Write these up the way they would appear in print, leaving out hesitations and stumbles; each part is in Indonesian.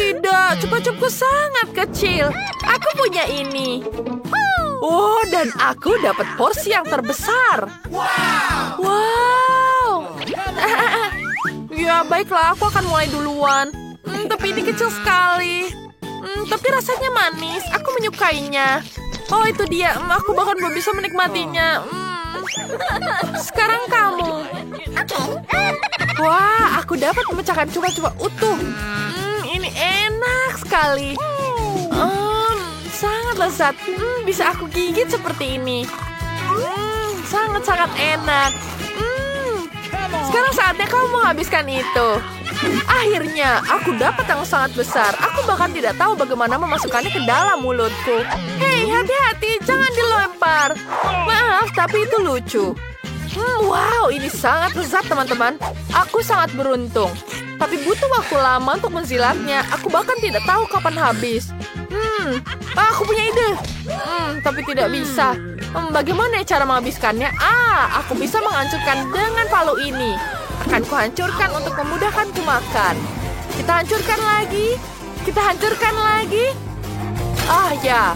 tidak, cupa-cupku sangat kecil. Aku punya ini. Oh, dan aku dapat porsi yang terbesar. Wow. Ya, baiklah, aku akan mulai duluan. Tapi ini kecil sekali. Tapi rasanya manis. Aku menyukainya. Oh, itu dia. Aku bahkan belum bisa menikmatinya. Sekarang kamu. Wah, aku dapat memecahkan cupa-cupa utuh. Ini enak sekali. Sangat lezat. Bisa aku gigit seperti ini. Sangat-sangat enak. Sekarang saatnya kamu menghabiskan itu. Akhirnya, aku dapat yang sangat besar. Aku bahkan tidak tahu bagaimana memasukkannya ke dalam mulutku. Hei, hati-hati, jangan dilempar. Maaf, tapi itu lucu. Wow, ini sangat lezat, teman-teman. Aku sangat beruntung. Tapi butuh waktu lama untuk menzilatnya. Aku bahkan tidak tahu kapan habis. Aku punya ide. Tapi tidak bisa. Bagaimana cara menghabiskannya? Aku bisa menghancurkan dengan palu ini. Akan kuhancurkan untuk memudahkanku makan. Kita hancurkan lagi. Kita hancurkan lagi. Ya.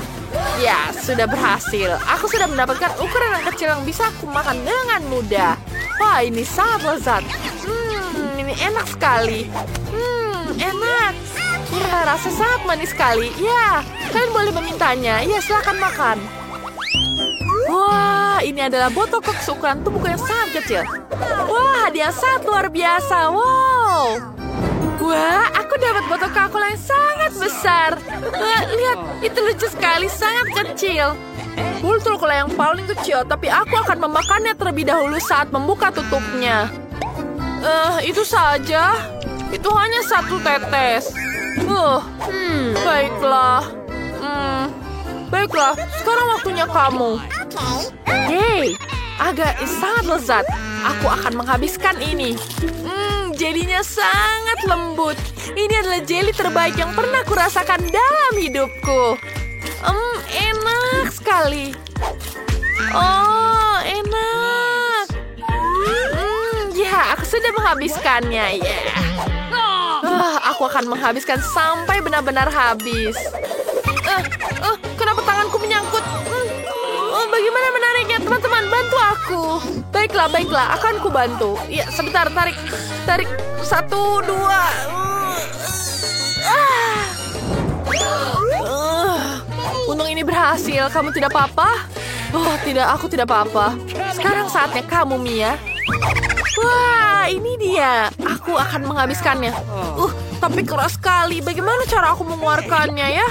Ya, sudah berhasil. Aku sudah mendapatkan ukuran yang kecil yang bisa aku makan dengan mudah. Wah, ini sangat lezat. Ini enak sekali. Enak. Ya, rasa sangat manis sekali. Ya, kalian boleh memintanya. Ya, silakan makan. Wah, ini adalah botol kok seukuran tubuhku yang sangat kecil. Wah, dia sangat luar biasa. Wow. Wah, aku dapat botol Coca-Cola yang sangat besar. Lihat, itu lucu sekali, sangat kecil. Botol Coca-Cola yang paling kecil, tapi aku akan memakannya terlebih dahulu saat membuka tutupnya. Itu saja. Itu hanya satu tetes. Baiklah. Baiklah, sekarang waktunya kamu. Hei, agak sangat lezat. Aku akan menghabiskan ini. Jelinya sangat lembut. Ini adalah jeli terbaik yang pernah kurasakan dalam hidupku. Enak sekali. Oh, enak. Ya, aku sudah menghabiskannya. Aku akan menghabiskan sampai benar-benar habis. Kenapa tanganku menyangkut? Bagaimana menariknya? Teman-teman, bantu aku. Baiklah, akan ku bantu. Ya, sebentar, tarik. 1, 2. Untung ini berhasil. Kamu tidak apa-apa? Oh, tidak, aku tidak apa-apa. Sekarang saatnya kamu, Mia. Wah, ini dia. Aku akan menghabiskannya. Tapi keras sekali. Bagaimana cara aku mengeluarkannya ya?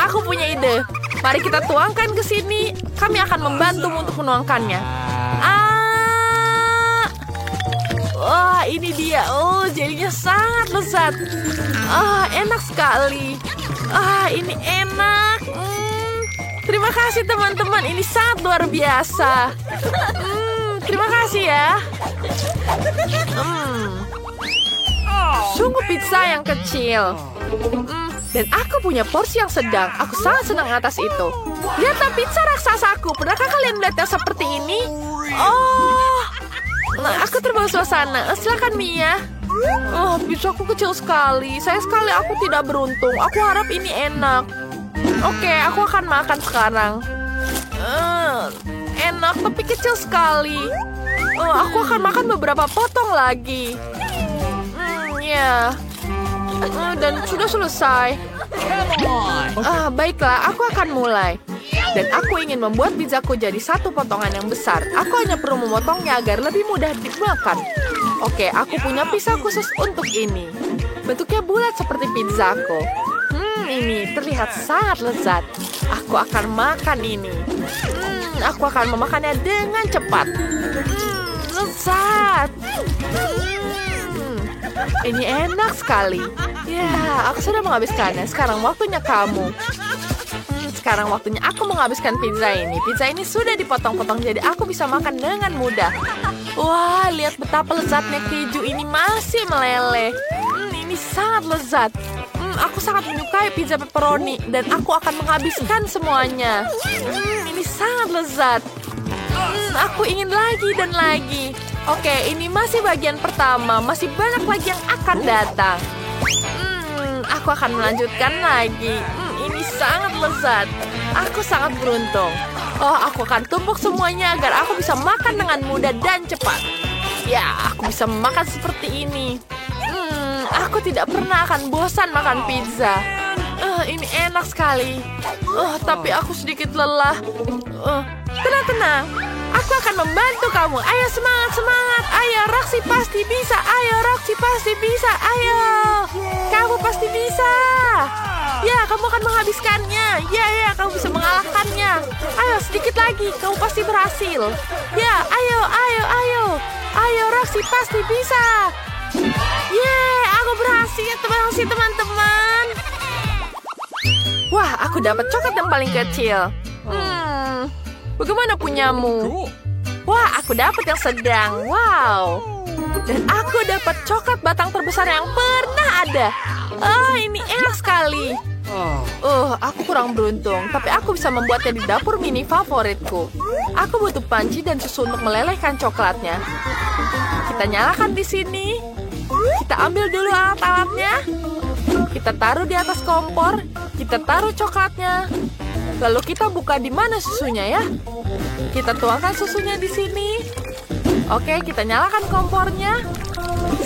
Aku punya ide. Mari kita tuangkan ke sini. Kami akan membantumu untuk menuangkannya. Wah, ini dia. Oh, jadinya sangat lezat. Enak sekali. Ini enak. Terima kasih teman-teman. Ini sangat luar biasa. Terima kasih ya. Sungguh pizza yang kecil. Dan aku punya porsi yang sedang. Aku sangat senang atas itu. Lihatlah pizza raksasaku. Pernahkah kalian melihat yang seperti ini? Aku terbawa suasana. Silakan Mia. Pizzaku kecil sekali. Sayang sekali aku tidak beruntung. Aku harap ini enak. Oke, aku akan makan sekarang. Enak, tapi kecil sekali. Aku akan makan beberapa potong lagi. Ya. Dan sudah selesai. Baiklah, aku akan mulai. Dan aku ingin membuat pizzaku jadi satu potongan yang besar. Aku hanya perlu memotongnya agar lebih mudah dimakan. Oke, aku punya pisau khusus untuk ini. Bentuknya bulat seperti pizzaku. Ini terlihat sangat lezat. Aku akan makan ini. Aku akan memakannya dengan cepat. Lezat. Ini enak sekali. Ya, aku sudah menghabiskannya. Sekarang waktunya kamu. Sekarang waktunya aku menghabiskan pizza ini. Pizza ini sudah dipotong-potong jadi aku bisa makan dengan mudah. Wah, lihat betapa lezatnya keju ini masih meleleh. Ini sangat lezat. Aku sangat menyukai pizza pepperoni dan aku akan menghabiskan semuanya. Ini sangat lezat. Aku ingin lagi dan lagi. Oke, ini masih bagian pertama. Masih banyak lagi yang akan datang. aku akan melanjutkan lagi. Ini sangat lezat. Aku sangat beruntung. Oh, aku akan tumpuk semuanya agar aku bisa makan dengan mudah dan cepat. Ya, aku bisa makan seperti ini. Aku tidak pernah akan bosan makan pizza. Ini enak sekali. Tapi aku sedikit lelah. Tenang. Aku akan membantu kamu. Ayo semangat. Ayo, Roxy pasti bisa. Ayo. Kamu pasti bisa. Ya, kamu akan menghabiskannya. Ya, kamu bisa mengalahkannya. Ayo, sedikit lagi. Kamu pasti berhasil. Ya, ayo. Ayo, Roxy pasti bisa. Aku berhasil, teman-teman. Wah, aku dapat coklat yang paling kecil. Bagaimana punyamu? Wah, aku dapat yang sedang. Wow. Dan aku dapat coklat batang terbesar yang pernah ada. Ini enak sekali. Aku kurang beruntung, tapi aku bisa membuatnya di dapur mini favoritku. Aku butuh panci dan susu untuk melelehkan coklatnya. Kita nyalakan di sini. Kita ambil dulu alat-alatnya. Kita taruh di atas kompor. Kita taruh coklatnya. Lalu kita buka di mana susunya ya. Kita tuangkan susunya di sini. Oke, kita nyalakan kompornya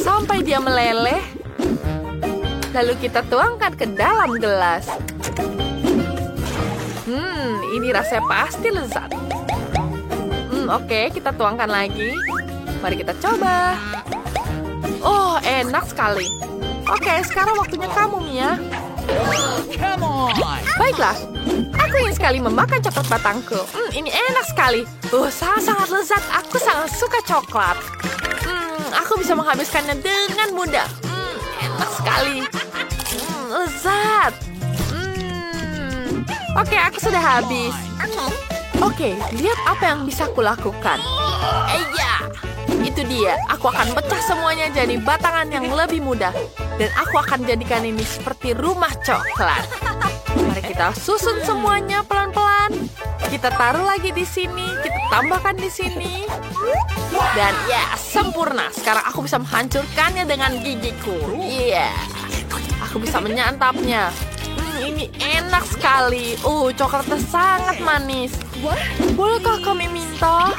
sampai dia meleleh. Lalu kita tuangkan ke dalam gelas. Ini rasanya pasti lezat. Oke, kita tuangkan lagi. Mari kita coba. Oh, enak sekali. Oke, sekarang waktunya kamu, Mia. Baiklah, aku ingin sekali memakan coklat batangku. Ini enak sekali. Sangat lezat. Aku sangat suka coklat. Aku bisa menghabiskannya dengan mudah. Enak sekali. Lezat. Oke, aku sudah habis. Oke, lihat apa yang bisa aku lakukan. Itu dia. Aku akan pecah semuanya jadi batangan yang lebih mudah. Dan aku akan jadikan ini seperti rumah coklat. Mari kita susun semuanya pelan-pelan. Kita taruh lagi di sini. Kita tambahkan di sini. Dan sempurna. Sekarang aku bisa menghancurkannya dengan gigiku. Aku bisa menyantapnya. Ini enak sekali. Coklatnya sangat manis. Bolehkah kami minta?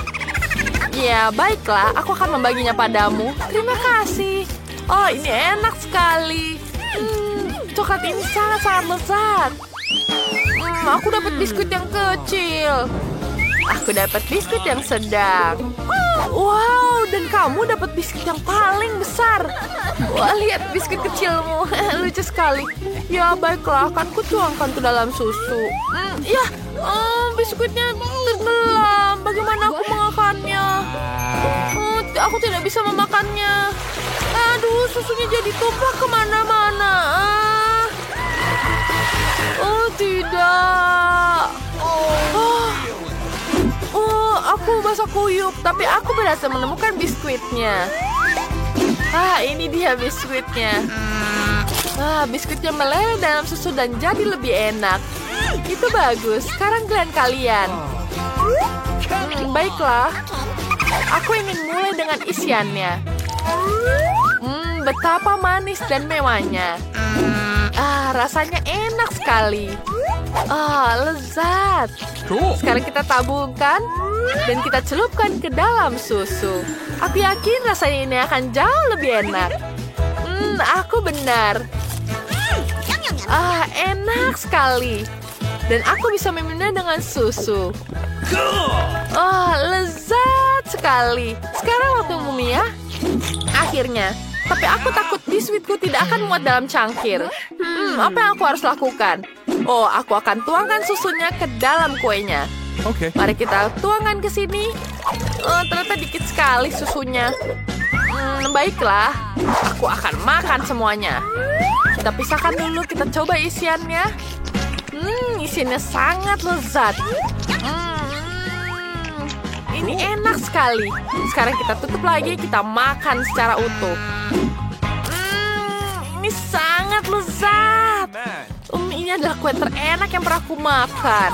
Ya, baiklah. Aku akan membaginya padamu. Terima kasih. Ini enak sekali. Coklat ini sangat-sangat lezat. Aku dapat biskuit yang kecil. Aku dapat biskuit yang sedang. Wow, dan kamu dapat biskuit yang paling besar. Wah, lihat biskuit kecilmu. Lucu sekali. Ya, baiklah. Akan kutuangkan ke dalam susu. Biskuitnya tenggelam. Bagaimana aku memakannya? Aku tidak bisa memakannya. Aduh, susunya jadi tumpah kemana-mana. Tidak. Aku basah kuyup, tapi aku berhasil menemukan biskuitnya. Ini dia biskuitnya. Biskuitnya meleleh dalam susu dan jadi lebih enak. Itu bagus. Sekarang kalian. Baiklah. Aku ingin mulai dengan isiannya. Betapa manis dan mewahnya. Rasanya enak sekali. Lezat. Sekarang kita tabungkan dan kita celupkan ke dalam susu. Aku yakin rasanya ini akan jauh lebih enak. Aku benar. Enak sekali. Dan aku bisa meminumnya dengan susu. Lezat sekali. Sekarang waktumu, Mia. Akhirnya. Tapi aku takut biskuitku tidak akan muat dalam cangkir. Apa yang aku harus lakukan? Aku akan tuangkan susunya ke dalam kuenya. Mari kita tuangkan ke sini. Ternyata dikit sekali susunya. Baiklah. Aku akan makan semuanya. Kita pisahkan dulu. Kita coba isiannya. Isiannya sangat lezat. Ini enak sekali. Sekarang kita tutup lagi. Kita makan secara utuh. Ini sangat lezat. Ini adalah kue terenak yang pernah aku makan.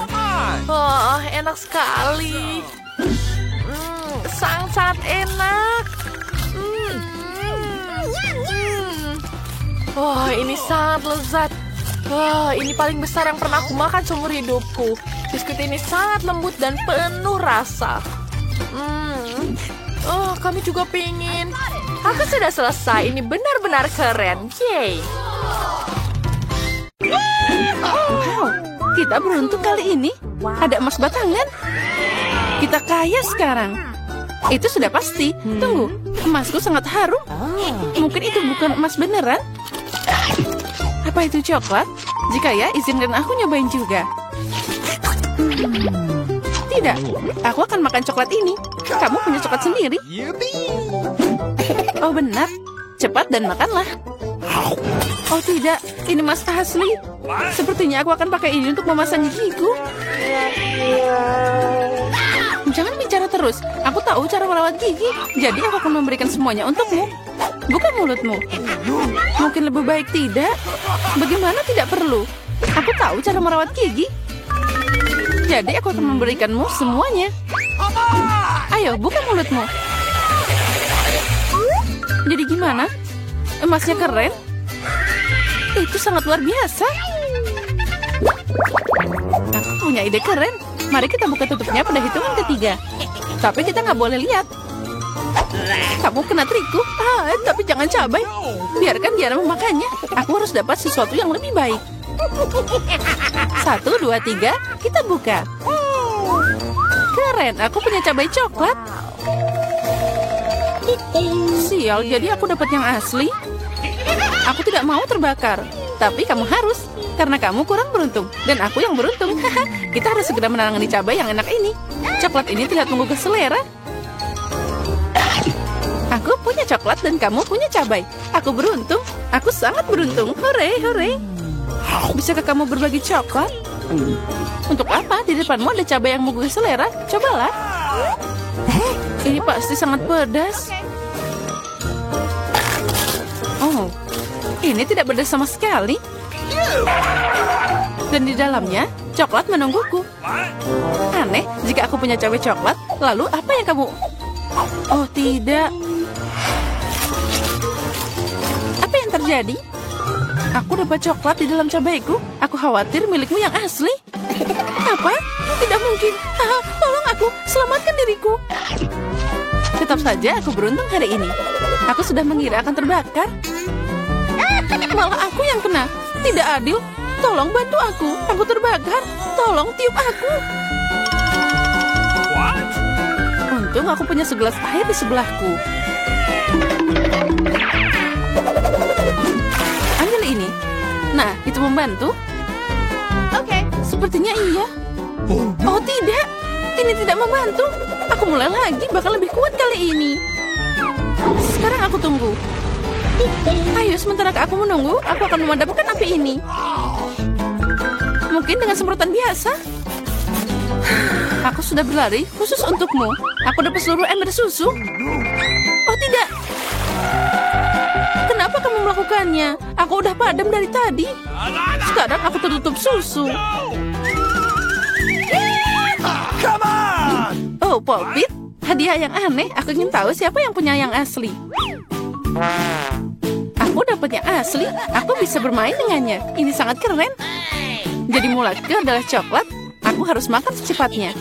Enak sekali. Sangat-sangat enak. Wah, ini sangat lezat. Wah, ini paling besar yang pernah aku makan seumur hidupku. Biskuit ini sangat lembut dan penuh rasa. Oh, kami juga pingin. Aku sudah selesai. Ini benar-benar keren. Yeay. Wow, kita beruntung kali ini. Ada emas batangan. Kita kaya sekarang. Itu sudah pasti. Tunggu, emasku sangat harum. Mungkin itu bukan emas beneran. Apa itu coklat? Jika ya, izinkan aku nyobain juga. Tidak, aku akan makan coklat ini. Kamu punya coklat sendiri. Oh benar, cepat dan makanlah. Oh tidak, ini emas asli. Sepertinya aku akan pakai ini untuk memasang gigiku. Jangan bicara terus. Aku tahu cara merawat gigi. Jadi aku akan memberikan semuanya untukmu. Bukan mulutmu. Mungkin lebih baik tidak. Bagaimana tidak perlu? Aku tahu cara merawat gigi. Jadi aku akan memberikanmu semuanya. Ayo, buka mulutmu. Jadi gimana? Emasnya keren? Itu sangat luar biasa. Aku punya ide keren. Mari kita buka tutupnya pada hitungan ketiga. Tapi kita nggak boleh lihat. Kamu kena trikku. Tapi jangan cabai. Biarkan Diana memakannya. Aku harus dapat sesuatu yang lebih baik. 1, 2, 3, kita buka. Keren, aku punya cabai coklat. Sial, jadi aku dapat yang asli. Aku tidak mau terbakar. Tapi kamu harus, karena kamu kurang beruntung. Dan aku yang beruntung. Kita harus segera menangani cabai yang enak ini. Coklat ini tidak menggugah selera. Aku punya coklat dan kamu punya cabai. Aku beruntung. Aku sangat beruntung. Hore, hore. Bisakah kamu berbagi coklat? Untuk apa? Di depanmu ada cabai yang menggugah selera. Cobalah. Ini pasti sangat pedas. Oh, ini tidak pedas sama sekali. Dan di dalamnya, coklat menungguku. Aneh, jika aku punya cabai coklat, lalu apa yang kamu... Oh, tidak. Apa yang terjadi? Aku dapat coklat di dalam cabaiku. Aku khawatir milikmu yang asli. Apa? Tidak mungkin. Tolong aku, selamatkan diriku. Tetap saja aku beruntung hari ini. Aku sudah mengira akan terbakar. Malah aku yang kena. Tidak adil. Tolong bantu aku. Aku terbakar. Tolong tiup aku. Untung aku punya segelas air di sebelahku. Ambil ini. Nah, itu membantu. Oke, sepertinya iya. Oh tidak, ini tidak membantu. Aku mulai lagi, bakal lebih kuat kali ini. Sekarang aku tunggu. Ayo, sementara aku menunggu, aku akan memadamkan api ini. Mungkin dengan semprotan biasa. Aku sudah berlari khusus untukmu. Aku dapat seluruh ember susu. Oh tidak. Kenapa kamu melakukannya? Aku udah padam dari tadi. Sekarang aku tertutup susu. Oh, Popit. Hadiah yang aneh. Aku ingin tahu siapa yang punya yang asli. Aku dapat yang asli. Aku bisa bermain dengannya. Ini sangat keren. Jadi mulatku adalah coklat. Aku harus makan secepatnya.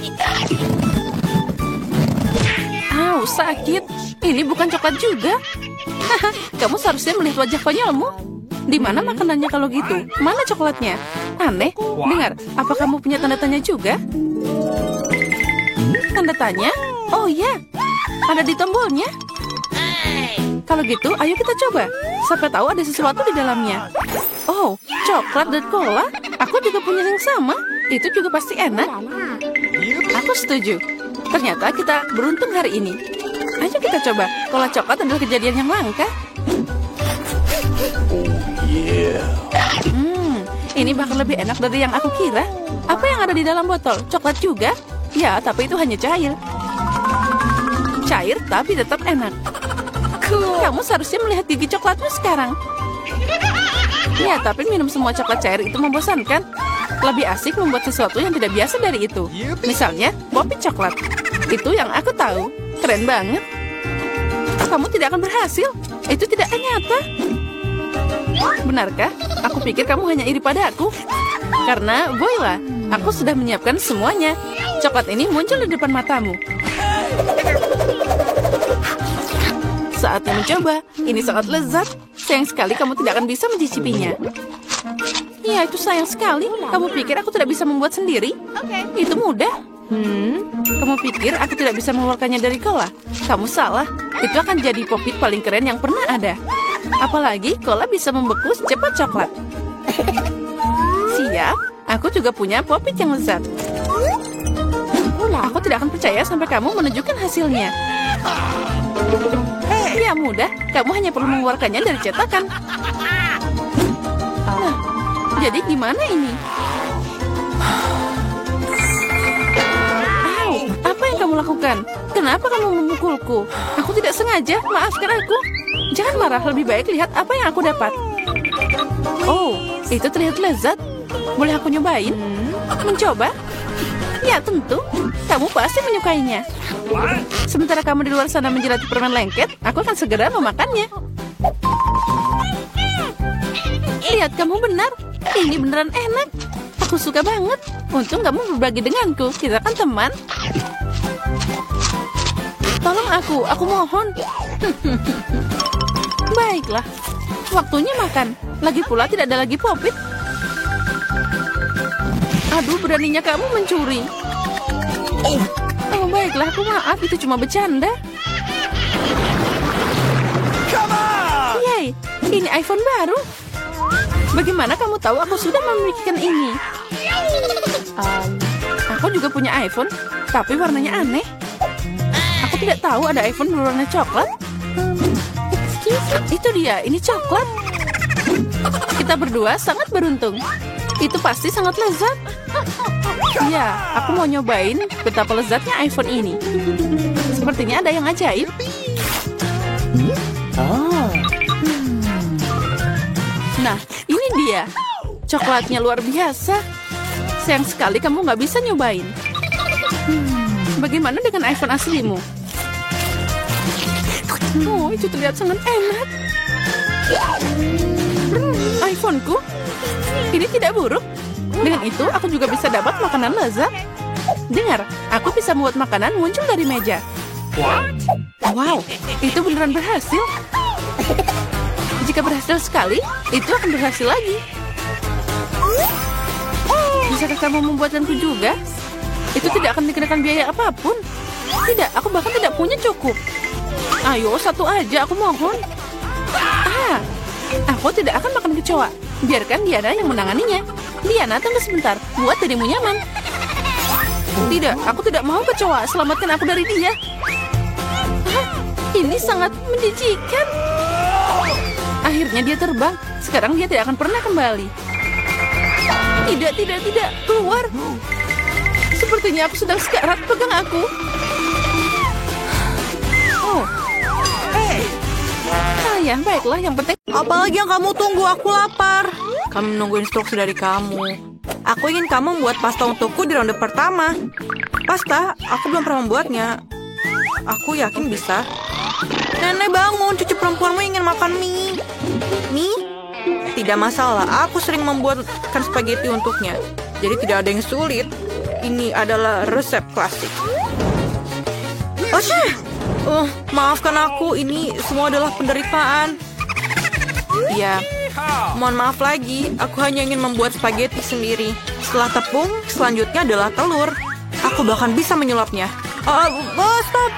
Au, sakit. Ini bukan coklat juga. Kamu seharusnya melihat wajah konyolmu. Di mana makanannya kalau gitu? Mana coklatnya? Aneh. Dengar, apa kamu punya tanda tanya juga? Tanda tanya? Oh ya, ada di tombolnya. Kalau gitu, ayo kita coba. Siapa tahu ada sesuatu di dalamnya. Oh, coklat dan cola. Aku juga punya yang sama. Itu juga pasti enak. Aku setuju. Ternyata kita beruntung hari ini. Ayo kita coba. Cola coklat adalah kejadian yang langka. Ini bakal lebih enak dari yang aku kira. Apa yang ada di dalam botol? Coklat juga? Ya, tapi itu hanya cair. Cair tapi tetap enak. Kamu seharusnya melihat gigi coklatmu sekarang. Ya, tapi minum semua coklat cair itu membosankan. Lebih asik membuat sesuatu yang tidak biasa dari itu. Misalnya, popit coklat. Itu yang aku tahu. Keren banget. Kamu tidak akan berhasil. Itu tidak nyata. Benarkah? Aku pikir kamu hanya iri padaku. Karena, voila, aku sudah menyiapkan semuanya. Coklat ini muncul di depan matamu. Saatnya mencoba. Ini sangat lezat. Sayang sekali kamu tidak akan bisa mencicipinya. Ya, itu sayang sekali. Kamu pikir aku tidak bisa membuat sendiri? Itu mudah. Kamu pikir aku tidak bisa mengeluarkannya dari cola? Kamu salah. Itu akan jadi popit paling keren yang pernah ada. Apalagi cola bisa membeku secepat coklat. Siap, aku juga punya popit yang lezat. Aku tidak akan percaya sampai kamu menunjukkan hasilnya. Ya mudah, kamu hanya perlu mengeluarkannya dari cetakan. Nah, jadi gimana ini? Apa yang kamu lakukan? Kenapa kamu memukulku? Aku tidak sengaja, maafkan aku. Jangan marah, lebih baik lihat apa yang aku dapat. Oh, itu terlihat lezat. Boleh aku nyobain? Mencoba? Ya tentu, kamu pasti menyukainya. Sementara kamu di luar sana menjelati permen lengket, aku akan segera memakannya. Lihat, kamu benar. Ini beneran enak. Aku suka banget. Untung kamu berbagi denganku. Kita kan teman. Tolong aku mohon. Baiklah, waktunya makan. Lagi pula tidak ada lagi popit. Aduh, beraninya kamu mencuri. Oh, baiklah, aku maaf. Itu cuma bercanda. Yay, ini iPhone baru. Bagaimana kamu tahu aku sudah memilikikan ini? Aku juga punya iPhone, tapi warnanya aneh. Aku tidak tahu ada iPhone berwarna coklat. Itu dia, ini coklat. Kita berdua sangat beruntung. Itu pasti sangat lezat. Ya, aku mau nyobain betapa lezatnya iPhone ini. Sepertinya ada yang ajaib. Nah, ini dia. Coklatnya luar biasa. Sayang sekali kamu nggak bisa nyobain. Bagaimana dengan iPhone aslimu? Oh, itu terlihat sangat enak. iPhoneku? Ini tidak buruk. Dengan itu, aku juga bisa dapat makanan lezat. Dengar, aku bisa membuat makanan muncul dari meja. Wow, itu beneran berhasil. Jika berhasil sekali, itu akan berhasil lagi. Bisakah kamu membuatkanku juga? Itu tidak akan dikenakan biaya apapun. Tidak, aku bahkan tidak punya cukup. Ayo, satu aja, aku mohon. Aku tidak akan makan kecoa. Biarkan Diana yang menanganinya. Diana, tunggu sebentar. Buat dirimu nyaman. Tidak, aku tidak mau kecoa. Selamatkan aku dari dia. Ini sangat menjijikan. Akhirnya dia terbang. Sekarang dia tidak akan pernah kembali. Tidak. Keluar. Sepertinya aku sedang sekarat. Pegang aku. Oh. Ya, baiklah. Yang penting. Apalagi yang kamu tunggu? Aku lapar. Kami menunggu instruksi dari kamu. Aku ingin kamu membuat pasta untukku di ronde pertama. Pasta? Aku belum pernah membuatnya. Aku yakin bisa. Nenek bangun, cucu perempuanmu ingin makan mie. Mie? Tidak masalah, aku sering membuatkan spaghetti untuknya. Jadi tidak ada yang sulit. Ini adalah resep klasik. Maafkan aku, ini semua adalah penderitaan. Ya, mohon maaf lagi. Aku hanya ingin membuat spaghetti sendiri. Setelah tepung, selanjutnya adalah telur. Aku bahkan bisa menyulapnya. Stop.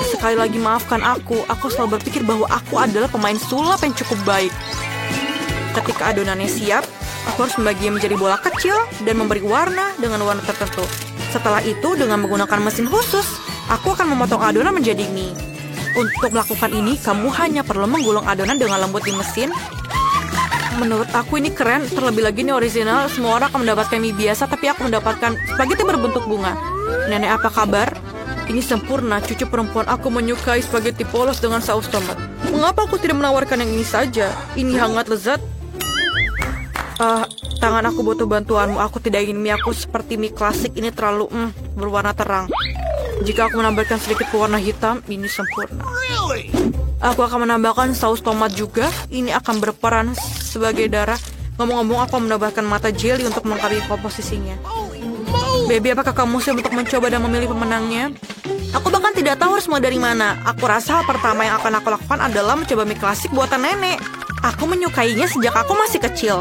Sekali lagi maafkan aku. Aku selalu berpikir bahwa aku adalah pemain sulap yang cukup baik. Ketika adonannya siap, aku harus membaginya menjadi bola kecil dan memberi warna dengan warna tertentu. Setelah itu, dengan menggunakan mesin khusus, aku akan memotong adonan menjadi mie. Untuk melakukan ini, kamu hanya perlu menggulung adonan dengan lembut di mesin. Menurut aku ini keren, terlebih lagi ini original. Semua orang akan mendapatkan mie biasa, tapi aku mendapatkan spaghetti berbentuk bunga. Nenek, apa kabar? Ini sempurna, cucu perempuan aku menyukai spaghetti polos dengan saus tomat. Mengapa aku tidak menawarkan yang ini saja? Ini hangat lezat. Tangan aku butuh bantuanmu. Aku tidak ingin mie aku seperti mie klasik. Ini terlalu berwarna terang. Jika aku menambahkan sedikit pewarna hitam, ini sempurna. Aku akan menambahkan saus tomat juga. Ini akan berperan sebagai darah. Ngomong-ngomong, aku menambahkan mata jelly untuk melengkapi komposisinya. Baby, apakah kamu siap untuk mencoba dan memilih pemenangnya? Aku bahkan tidak tahu harus mulai dari mana. Aku rasa hal pertama yang akan aku lakukan adalah mencoba mie klasik buatan nenek. Aku menyukainya sejak aku masih kecil.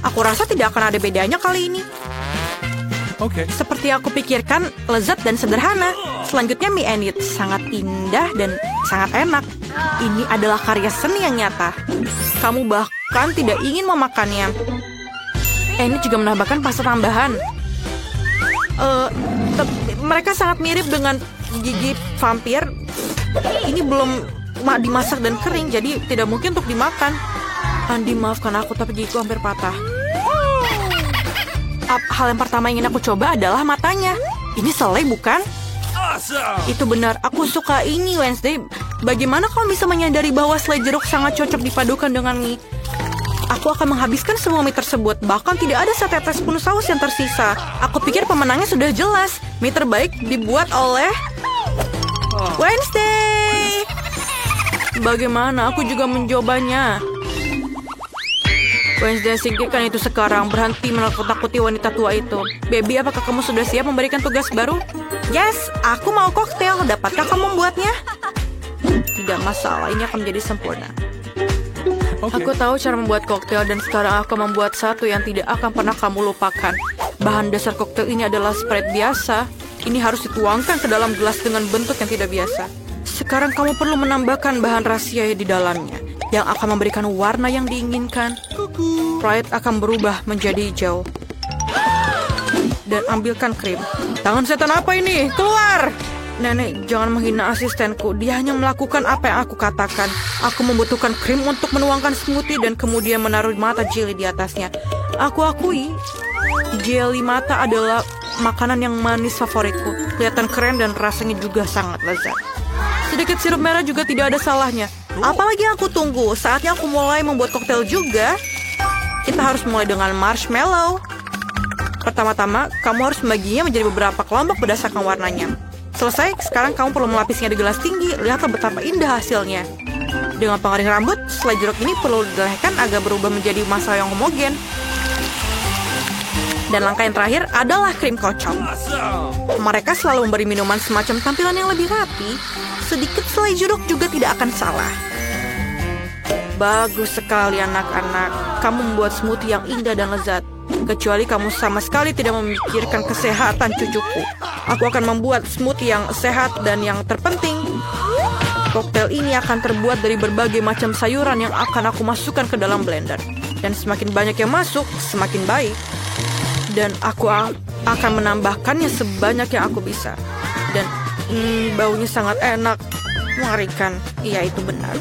Aku rasa tidak akan ada bedanya kali ini. Seperti aku pikirkan, lezat dan sederhana. Selanjutnya mie enit, sangat indah dan sangat enak. Ini adalah karya seni yang nyata. Kamu bahkan tidak ingin memakannya. Enit juga menambahkan pasta tambahan. Mereka sangat mirip dengan gigi vampir. Ini belum dimasak dan kering, jadi tidak mungkin untuk dimakan. Andi, maafkan aku, tapi gigiku hampir patah. Hal yang pertama yang ingin aku coba adalah matanya. Ini selai, bukan? Itu benar, aku suka ini, Wednesday. Bagaimana kamu bisa menyadari bahwa selai jeruk sangat cocok dipadukan dengan mie? Aku akan menghabiskan semua mie tersebut. Bahkan tidak ada setetes pun saus yang tersisa. Aku pikir pemenangnya sudah jelas. Mie terbaik dibuat oleh Wednesday. Bagaimana? Aku juga mencobanya. Wednesday, singkirkan itu sekarang. Berhenti menakut-nakuti wanita tua itu. Baby, apakah kamu sudah siap memberikan tugas baru? Yes, aku mau koktail. Dapatkah kamu membuatnya? Tidak masalah, ini akan menjadi sempurna. Aku tahu cara membuat koktail dan sekarang aku membuat satu yang tidak akan pernah kamu lupakan. Bahan dasar koktail ini adalah Sprite biasa. Ini harus dituangkan ke dalam gelas dengan bentuk yang tidak biasa. Sekarang kamu perlu menambahkan bahan rahasia di dalamnya yang akan memberikan warna yang diinginkan. Sprite akan berubah menjadi hijau. Dan ambilkan krim. Tangan setan apa ini? Keluar! Nenek, jangan menghina asistenku. Dia hanya melakukan apa yang aku katakan. Aku membutuhkan krim untuk menuangkan smoothie dan kemudian menaruh mata jelly di atasnya. Aku akui, jelly mata adalah makanan yang manis favoritku. Kelihatan keren dan rasanya juga sangat lezat. Sedikit sirup merah juga tidak ada salahnya. Apalagi yang aku tunggu? Saatnya aku mulai membuat koktail juga. Kita harus mulai dengan marshmallow. Pertama-tama, kamu harus membaginya menjadi beberapa kelompok berdasarkan warnanya. Selesai, sekarang kamu perlu melapisnya di gelas tinggi. Lihatlah betapa indah hasilnya. Dengan pengering rambut, selai jeruk ini perlu dilelehkan agar berubah menjadi massa yang homogen. Dan langkah yang terakhir adalah krim kocok. Mereka selalu memberi minuman semacam tampilan yang lebih rapi. Sedikit selai jeruk juga tidak akan salah. Bagus sekali anak-anak. Kamu membuat smoothie yang indah dan lezat. Kecuali kamu sama sekali tidak memikirkan kesehatan cucuku. Aku akan membuat smoothie yang sehat dan yang terpenting, koktail ini akan terbuat dari berbagai macam sayuran yang akan aku masukkan ke dalam blender. Dan semakin banyak yang masuk, semakin baik. Dan aku akan menambahkannya sebanyak yang aku bisa. Dan baunya sangat enak, mengerikan. Iya, itu benar.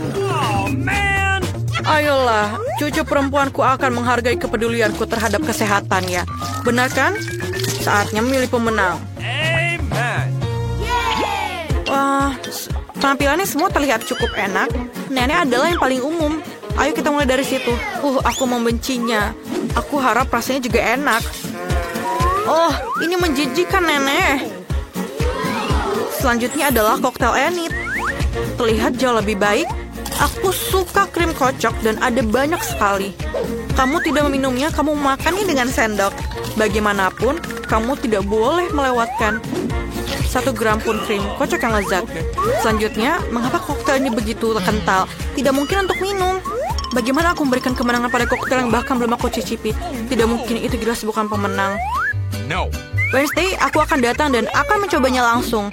Ayolah, cucu perempuanku akan menghargai kepedulianku terhadap kesehatannya. Benar kan? Saatnya memilih pemenang. Wah, penampilannya semua terlihat cukup enak. Nenek adalah yang paling umum. Ayo kita mulai dari situ. Aku membencinya. Aku harap rasanya juga enak. Oh, ini menjijikkan, Nenek. Selanjutnya adalah koktail enit. Terlihat jauh lebih baik. Aku suka krim kocok dan ada banyak sekali. Kamu tidak meminumnya, kamu makannya dengan sendok. Bagaimanapun, kamu tidak boleh melewatkan 1 gram pun krim kocok yang lezat. Selanjutnya, mengapa koktail ini begitu kental? Tidak mungkin untuk minum. Bagaimana aku memberikan kemenangan pada koktail yang bahkan belum aku cicipi? Tidak mungkin, itu jelas bukan pemenang. Wednesday, aku akan datang dan akan mencobanya langsung.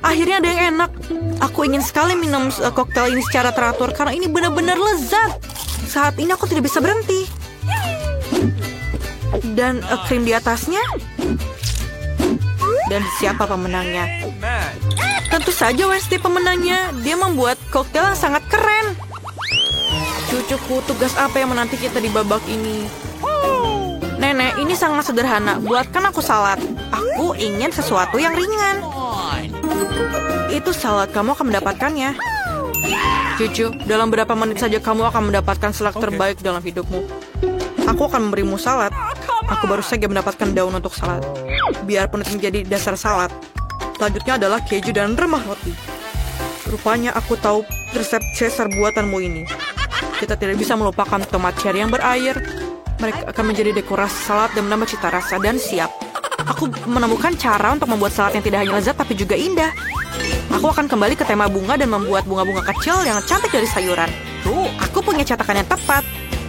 Akhirnya ada yang enak. Aku ingin sekali minum koktail ini secara teratur karena ini benar-benar lezat. Saat ini aku tidak bisa berhenti. Dan krim di atasnya. Dan siapa pemenangnya? Tentu saja Wednesday pemenangnya. Dia membuat koktail yang sangat keren. Cucuku, tugas apa yang menanti kita di babak ini? Nenek, ini sangat sederhana. Buatkan aku salad. Aku ingin sesuatu yang ringan. Itu salad, kamu akan mendapatkannya. Cucu, dalam beberapa menit saja kamu akan mendapatkan salad terbaik dalam hidupmu. Aku akan memberimu salad. Aku baru saja mendapatkan daun untuk salad. Biarpun itu menjadi dasar salad. Selanjutnya adalah keju dan remah roti. Rupanya aku tahu resep Caesar buatanmu ini. Kita tidak bisa melupakan tomat cherry yang berair. Mereka akan menjadi dekorasi salad dan menambah cita rasa dan siap. Aku menemukan cara untuk membuat salad yang tidak hanya lezat tapi juga indah. Aku akan kembali ke tema bunga dan membuat bunga-bunga kecil yang cantik dari sayuran. Tuh, aku punya cetakan yang tepat.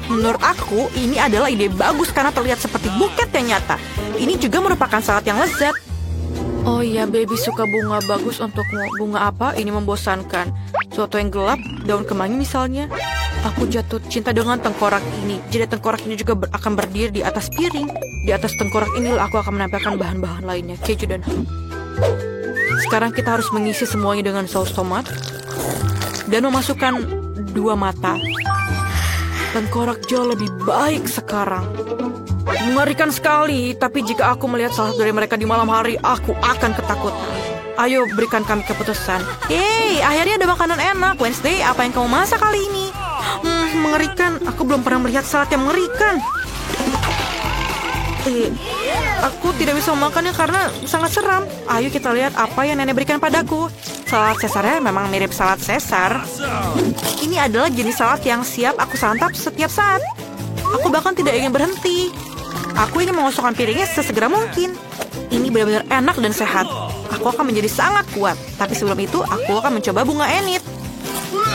Menurut aku, ini adalah ide bagus karena terlihat seperti buket yang nyata. Ini juga merupakan salad yang lezat. Oh iya, baby suka bunga bagus untukmu. Bunga apa? Ini membosankan. Suatu yang gelap, daun kemangi misalnya. Aku jatuh cinta dengan tengkorak ini. Jadi tengkorak ini juga akan berdiri di atas piring. Di atas tengkorak ini aku akan menempelkan bahan-bahan lainnya, keju dan ham. Sekarang kita harus mengisi semuanya dengan saus tomat. Dan memasukkan 2 mata. Tengkorak jauh lebih baik sekarang. Mengerikan sekali, tapi jika aku melihat salah satu dari mereka di malam hari, aku akan ketakutan. Ayo, berikan kami keputusan. Yeay, akhirnya ada makanan enak. Wednesday, apa yang kamu masak kali ini? Mengerikan. Aku belum pernah melihat salad yang mengerikan. Aku tidak bisa memakannya karena sangat seram. Ayo kita lihat apa yang nenek berikan padaku. Salad Caesarnya memang mirip salad Caesar. Ini adalah jenis salad yang siap aku santap setiap saat. Aku bahkan tidak ingin berhenti. Aku ingin mengosongkan piringnya sesegera mungkin. Ini benar-benar enak dan sehat. Aku akan menjadi sangat kuat. Tapi sebelum itu, aku akan mencoba bunga enit.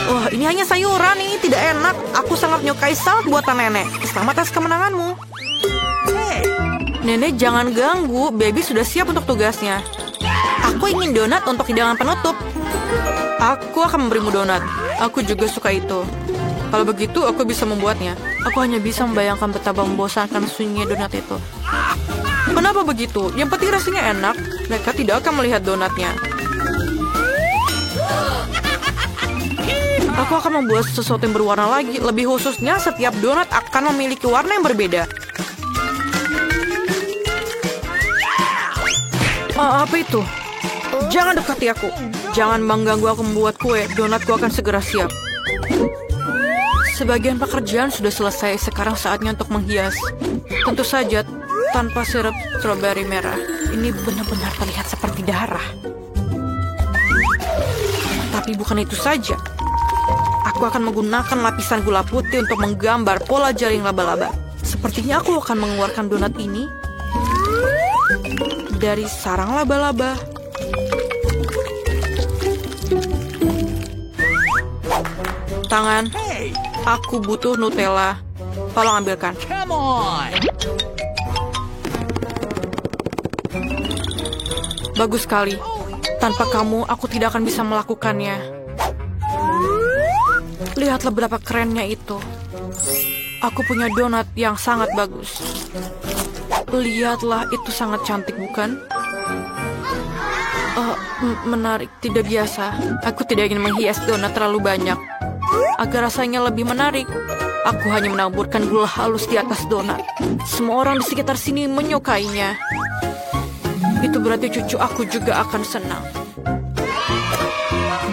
Wah, ini hanya sayuran, ini tidak enak. Aku sangat menyukai salad buatan nenek. Selamat atas kemenanganmu. Nenek, jangan ganggu. Baby sudah siap untuk tugasnya. Aku ingin donat untuk hidangan penutup. Aku akan memberimu donat. Aku juga suka itu. Kalau begitu, aku bisa membuatnya. Aku hanya bisa membayangkan betapa membosankan sunyinya donat itu. Kenapa begitu? Yang penting rasanya enak. Mereka tidak akan melihat donatnya. Aku akan membuat sesuatu yang berwarna lagi. Lebih khususnya, setiap donat akan memiliki warna yang berbeda. Apa itu? Jangan dekati aku. Jangan mengganggu aku membuat kue. Donatku akan segera siap. Sebagian pekerjaan sudah selesai. Sekarang saatnya untuk menghias. Tentu saja tanpa sirup stroberi merah. Ini benar-benar terlihat seperti darah. Tapi bukan itu saja. Aku akan menggunakan lapisan gula putih untuk menggambar pola jaring laba-laba. Sepertinya aku akan mengeluarkan donat ini dari sarang laba-laba. Tangan, aku butuh Nutella. Tolong ambilkan. Bagus sekali. Tanpa kamu, aku tidak akan bisa melakukannya. Lihatlah betapa kerennya itu. Aku punya donat yang sangat bagus. Lihatlah, itu sangat cantik, bukan? Menarik, tidak biasa. Aku tidak ingin menghias donat terlalu banyak. Agar rasanya lebih menarik, aku hanya menaburkan gula halus di atas donat. Semua orang di sekitar sini menyukainya. Itu berarti cucu aku juga akan senang.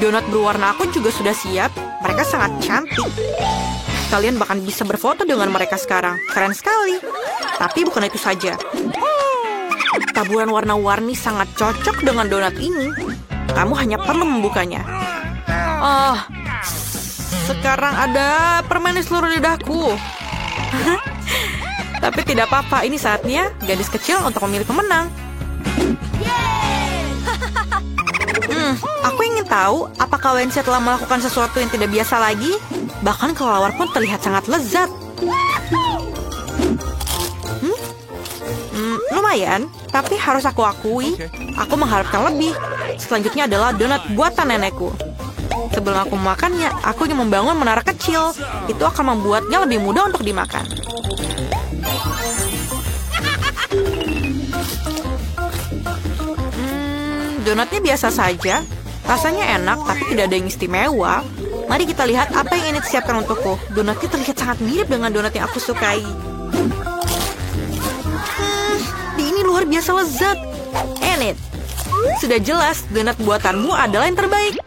Donat berwarna aku juga sudah siap. Mereka sangat cantik. Kalian bahkan bisa berfoto dengan mereka sekarang. Keren sekali. Tapi bukan itu saja. Taburan warna-warni sangat cocok dengan donat ini. Kamu hanya perlu membukanya. Sekarang ada permen di seluruh lidahku. Tapi tidak apa-apa. Ini saatnya gadis kecil untuk memilih pemenang. Aku ingin tahu apakah Wednesday telah melakukan sesuatu yang tidak biasa lagi. Bahkan kelelawar pun terlihat sangat lezat. Lumayan, tapi harus aku akui, aku mengharapkan lebih. Selanjutnya adalah donat buatan nenekku. Sebelum aku memakannya, aku ingin membangun menara kecil. Itu akan membuatnya lebih mudah untuk dimakan. Donatnya biasa saja. Rasanya enak, tapi tidak ada yang istimewa. Mari kita lihat apa yang ini disiapkan untukku. Donatnya terlihat sangat mirip dengan donat yang aku sukai. Ini luar biasa lezat. Enid, sudah jelas donat buatanmu adalah yang terbaik.